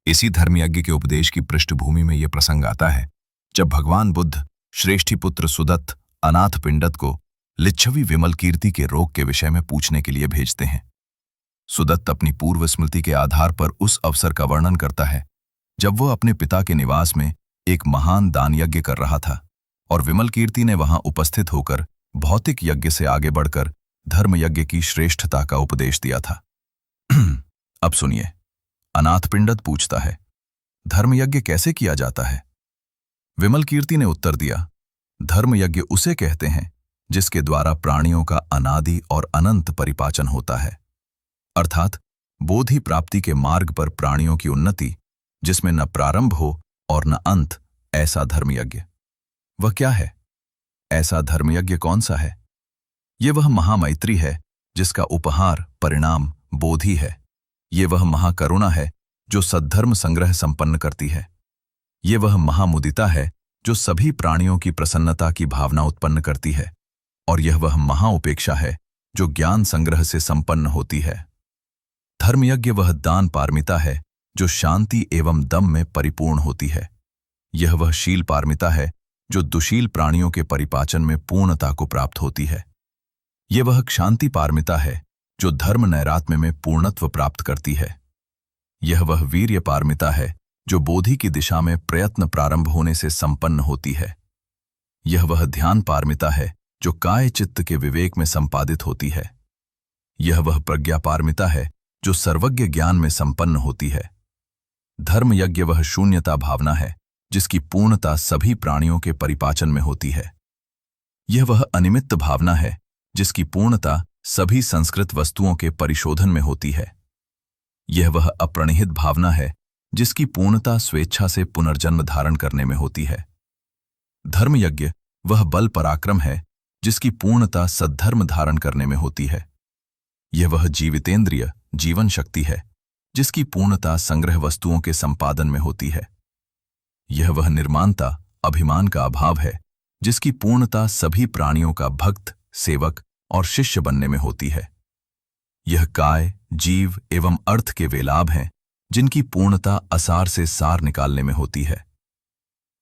इसी धर्मयज्ञ के उपदेश की पृष्ठभूमि में यह प्रसंग आता है जब भगवान बुद्ध श्रेष्ठीपुत्र सुदत्त अनाथ पिंडत को लिच्छवी विमल कीर्ति के रोग के विषय में पूछने के लिए भेजते हैं। सुदत्त अपनी पूर्व स्मृति के आधार पर उस अवसर का वर्णन करता है जब वह अपने पिता के निवास में एक महान दान यज्ञ कर रहा था और विमल कीर्ति ने वहां उपस्थित होकर भौतिक यज्ञ से आगे बढ़कर धर्म यज्ञ की श्रेष्ठता का उपदेश दिया था। अब सुनिए, अनाथ पिंडत पूछता है, धर्म यज्ञ कैसे किया जाता है? विमल कीर्ति ने उत्तर दिया, धर्म यज्ञ उसे कहते हैं जिसके द्वारा प्राणियों का अनादि और अनंत परिपाचन होता है, अर्थात बोधि प्राप्ति के मार्ग पर प्राणियों की उन्नति जिसमें न प्रारंभ हो और न अंत, ऐसा धर्मयज्ञ। वह क्या है? ऐसा धर्मयज्ञ कौन सा है? ये वह महामैत्री है जिसका उपहार परिणाम बोधि है। ये वह महाकरुणा है जो सद्धर्म संग्रह संपन्न करती है। ये वह महामुदिता है जो सभी प्राणियों की प्रसन्नता की भावना उत्पन्न करती है। और यह वह महाउपेक्षा है जो ज्ञान संग्रह से संपन्न होती है। धर्मयज्ञ वह दान पारमिता है जो शांति एवं दम में परिपूर्ण होती है। यह वह शील पारमिता है जो दुशील प्राणियों के परिपाचन में पूर्णता को प्राप्त होती है। यह वह क्षांति पारमिता है जो धर्म नैरात्म्य में पूर्णत्व प्राप्त करती है। यह वह वीर्य पारमिता है जो बोधि की दिशा में प्रयत्न प्रारंभ होने से संपन्न होती है। यह वह ध्यान पारमिता है जो काय चित्त के विवेक में संपादित होती है। यह वह प्रज्ञा पारमिता है जो सर्वज्ञ ज्ञान में संपन्न होती है। धर्म यज्ञ वह शून्यता भावना है जिसकी पूर्णता सभी प्राणियों के परिपाचन में होती है। यह वह अनिमित्त भावना है जिसकी पूर्णता सभी संस्कृत वस्तुओं के परिशोधन में होती है। यह वह अप्रणिहित भावना है जिसकी पूर्णता स्वेच्छा से पुनर्जन्म धारण करने में होती है। धर्मयज्ञ वह बल पराक्रम है जिसकी पूर्णता सद्धर्म धारण करने में होती है। यह वह जीवितेंद्रिय जीवन शक्ति है जिसकी पूर्णता संग्रह वस्तुओं के संपादन में होती है। यह वह निर्माणता अभिमान का अभाव है जिसकी पूर्णता सभी प्राणियों का भक्त सेवक और शिष्य बनने में होती है। यह काय जीव एवं अर्थ के वे लाभ हैं जिनकी पूर्णता असार से सार निकालने में होती है।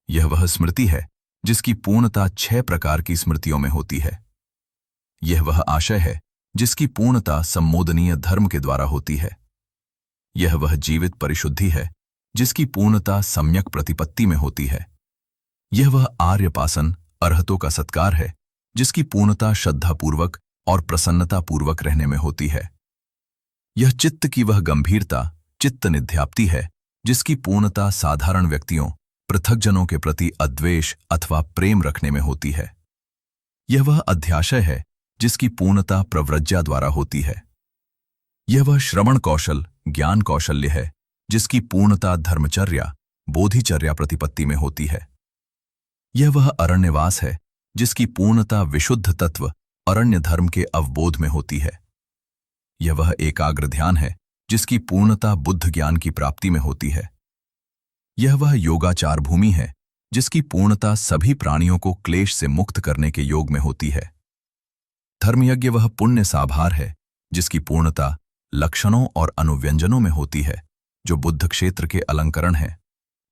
यह वह स्मृति है जिसकी पूर्णता 6 प्रकार की स्मृतियों में होती है। यह वह आशय है जिसकी पूर्णता सम्मोदनीय धर्म के द्वारा होती है। यह वह जीवित परिशुद्धि है जिसकी पूर्णता सम्यक प्रतिपत्ति में होती है। यह वह आर्यपासन अर्हतों का सत्कार है जिसकी पूर्णता श्रद्धापूर्वक और प्रसन्नतापूर्वक रहने में होती है। यह चित्त की वह गंभीरता चित्त निध्याप्ति है जिसकी पूर्णता साधारण व्यक्तियों पृथकजनों के प्रति अद्वेष अथवा प्रेम रखने में होती है। यह वह अध्याशय है जिसकी पूर्णता प्रव्रज्या द्वारा होती है। यह वह श्रवण कौशल ज्ञान कौशल्य है जिसकी पूर्णता धर्मचर्या बोधिचर्या प्रतिपत्ति में होती है। यह वह अरण्यवास है जिसकी पूर्णता विशुद्ध तत्व अरण्य धर्म के अवबोध में होती है। यह वह एकाग्र ध्यान है जिसकी पूर्णता बुद्ध ज्ञान की प्राप्ति में होती है। यह वह योगाचार भूमि है जिसकी पूर्णता सभी प्राणियों को क्लेश से मुक्त करने के योग में होती है। धर्मयज्ञ वह पुण्य साभार है जिसकी पूर्णता लक्षणों और अनुव्यंजनों में होती है जो बुद्ध क्षेत्र के अलंकरण हैं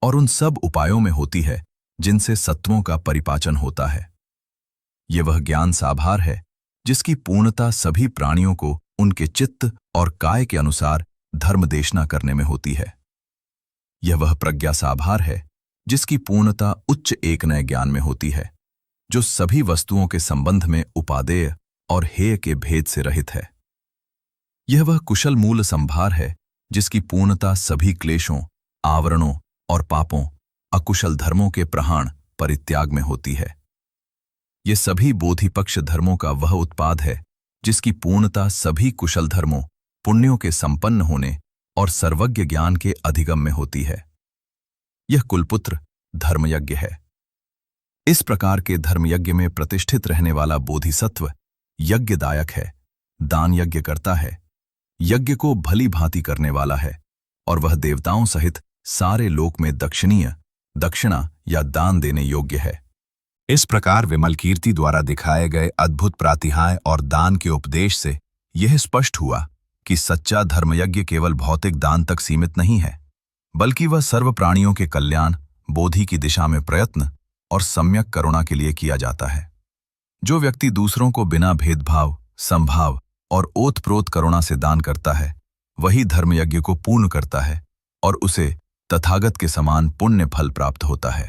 और उन सब उपायों में होती है जिनसे सत्वों का परिपाचन होता है। यह वह ज्ञान साभार है जिसकी पूर्णता सभी प्राणियों को उनके चित्त और काय के अनुसार धर्मदेशना करने में होती है। यह वह प्रज्ञा साभार है जिसकी पूर्णता उच्च एकनय ज्ञान में होती है जो सभी वस्तुओं के संबंध में उपादेय और हेय के भेद से रहित है। यह वह कुशल मूल संभार है जिसकी पूर्णता सभी क्लेशों आवरणों और पापों अकुशल धर्मों के प्रहाण परित्याग में होती है। ये सभी बोधिपक्ष धर्मों का वह उत्पाद है जिसकी पूर्णता सभी कुशल धर्मों पुण्यों के संपन्न होने और सर्वज्ञ ज्ञान के अधिगम में होती है। यह कुलपुत्र धर्मयज्ञ है। इस प्रकार के धर्मयज्ञ में प्रतिष्ठित रहने वाला बोधिसत्व यज्ञदायक है, दान यज्ञ करता है, यज्ञ को भली भांति करने वाला है और वह देवताओं सहित सारे लोक में दक्षिणीय दक्षिणा या दान देने योग्य है। इस प्रकार विमल कीर्ति द्वारा दिखाए गए अद्भुत प्रातिहाय और दान के उपदेश से यह स्पष्ट हुआ कि सच्चा धर्मयज्ञ केवल भौतिक दान तक सीमित नहीं है, बल्कि वह सर्व प्राणियों के कल्याण, बोधि की दिशा में प्रयत्न और सम्यक करुणा के लिए किया जाता है। जो व्यक्ति दूसरों को बिना भेदभाव, संभाव और ओतप्रोत करुणा से दान करता है, वही धर्मयज्ञ को पूर्ण करता है और उसे तथागत के समान पुण्य फल प्राप्त होता है।